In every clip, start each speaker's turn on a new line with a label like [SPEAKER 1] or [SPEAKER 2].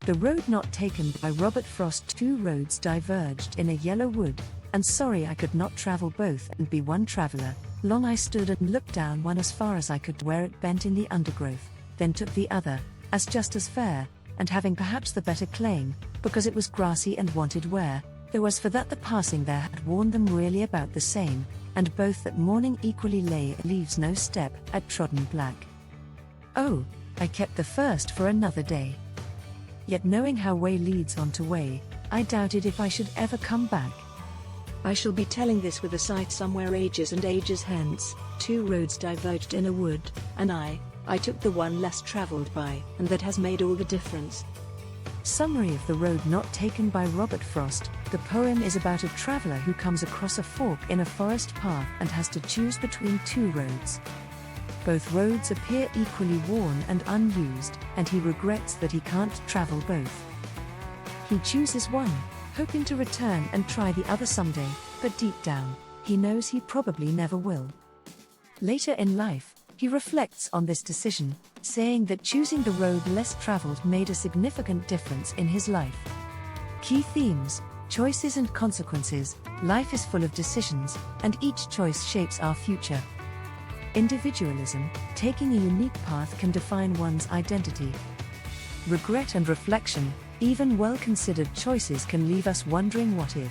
[SPEAKER 1] The road not taken by Robert Frost. Two roads diverged in a yellow wood, and sorry I could not travel both and be one traveller. Long I stood and looked down one as far as I could where it bent in the undergrowth, then took the other, as just as fair, and having perhaps the better claim, because it was grassy and wanted wear, though as for that the passing there had worn them really about the same, and both that morning equally lay leaves no step had trodden black. Oh, I kept the first for another day. Yet knowing how way leads on to way, I doubted if I should ever come back. I shall be telling this with a sight somewhere ages and ages hence. Two roads diverged in a wood, and I took the one less travelled by, and that has made all the difference. Summary of The Road Not Taken by Robert Frost. The poem is about a traveller who comes across a fork in a forest path and has to choose between two roads. Both roads appear equally worn and unused, and he regrets that he can't travel both. He chooses one, hoping to return and try the other someday, but deep down, he knows he probably never will. Later in life, he reflects on this decision, saying that choosing the road less traveled made a significant difference in his life. Key themes: choices and consequences. Life is full of decisions, and each choice shapes our future. Individualism: taking a unique path can define one's identity. Regret and reflection: even well-considered choices can leave us wondering what if.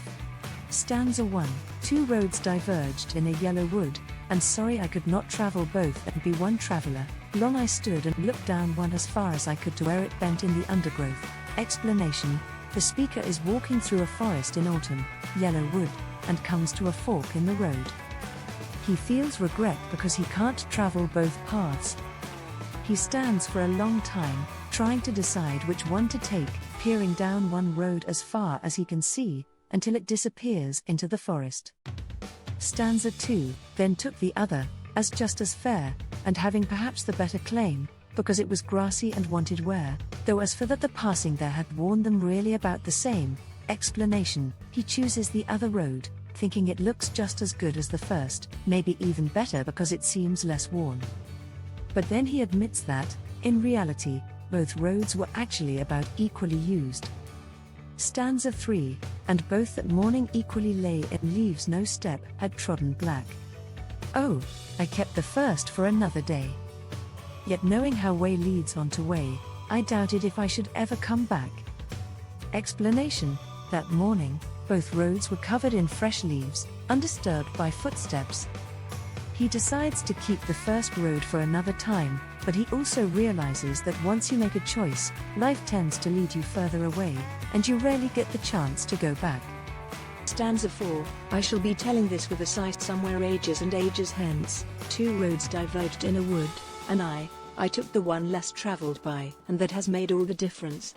[SPEAKER 1] Stanza 1. Two roads diverged in a yellow wood, and sorry I could not travel both and be one traveller. Long I stood and looked down one as far as I could to where it bent in the undergrowth. Explanation: the speaker is walking through a forest in autumn, yellow wood, and comes to a fork in the road. He feels regret because he can't travel both paths. He stands for a long time, trying to decide which one to take, peering down one road as far as he can see, until it disappears into the forest. Stanza 2. Then took the other, as just as fair, and having perhaps the better claim, because it was grassy and wanted wear, though as for that the passing there had worn them really about the same. Explanation: he chooses the other road, thinking it looks just as good as the first, maybe even better because it seems less worn. But then he admits that, in reality, both roads were actually about equally used. Stanza 3. And both that morning equally lay in leaves no step had trodden black. Oh, I kept the first for another day. Yet knowing how way leads on to way, I doubted if I should ever come back. Explanation: that morning, both roads were covered in fresh leaves, undisturbed by footsteps. He decides to keep the first road for another time, but he also realizes that once you make a choice, life tends to lead you further away, and you rarely get the chance to go back. Stanza 4. I shall be telling this with a sight somewhere ages and ages hence. Two roads diverged in a wood, and I took the one less traveled by, and that has made all the difference.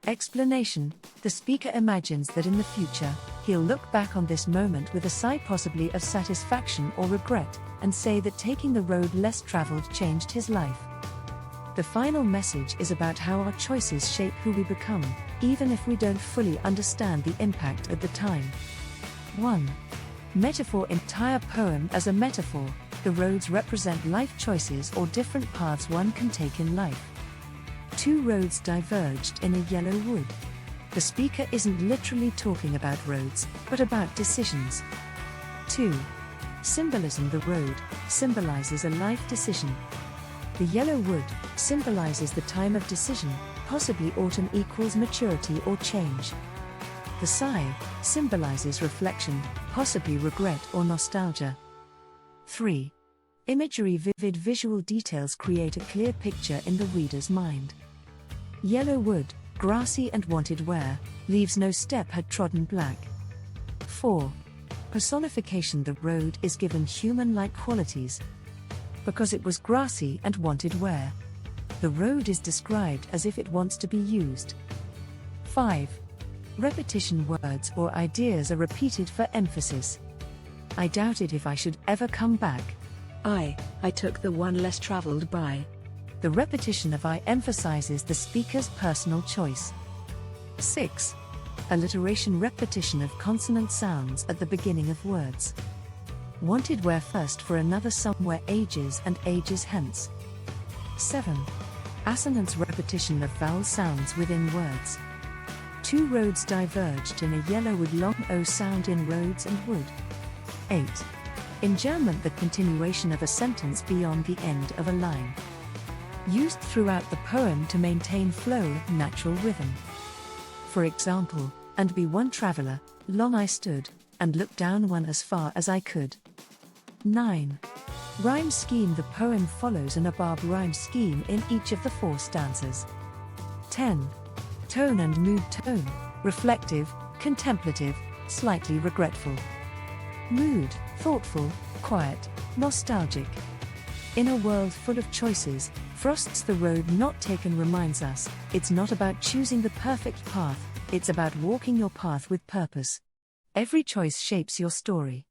[SPEAKER 1] Explanation: the speaker imagines that in the future, he'll look back on this moment with a sigh possibly of satisfaction or regret, and say that taking the road less traveled changed his life. The final message is about how our choices shape who we become, even if we don't fully understand the impact at the time. 1. Metaphor: entire poem as a metaphor, the roads represent life choices or different paths one can take in life. Two roads diverged in a yellow wood. The speaker isn't literally talking about roads, but about decisions. 2. Symbolism: the road symbolizes a life decision. The yellow wood symbolizes the time of decision, possibly autumn equals maturity or change. The sigh symbolizes reflection, possibly regret or nostalgia. 3. Imagery: vivid visual details create a clear picture in the reader's mind. Yellow wood, grassy and wanted wear, leaves no step had trodden black. 4. Personification: the road is given human-like qualities. Because it was grassy and wanted wear, the road is described as if it wants to be used. 5. Repetition: words or ideas are repeated for emphasis. I doubted if I should ever come back. I took the one less traveled by. The repetition of I emphasizes the speaker's personal choice. 6. Alliteration: repetition of consonant sounds at the beginning of words. Wanted wear first for another somewhere ages and ages hence. 7. Assonance repetition of vowel sounds within words. Two roads diverged in a yellow wood. Long O sound in roads and wood. 8. Enjambment, the continuation of a sentence beyond the end of a line. Used throughout the poem to maintain flow, natural rhythm. For example, and be one traveler, long I stood, and looked down one as far as I could. 9. Rhyme scheme, the poem follows an above rhyme scheme in each of the 4 stanzas. 10. Tone and mood. Tone, reflective, contemplative, slightly regretful. Mood, thoughtful, quiet, nostalgic. In a world full of choices, Frost's The Road Not Taken reminds us, it's not about choosing the perfect path, it's about walking your path with purpose. Every choice shapes your story.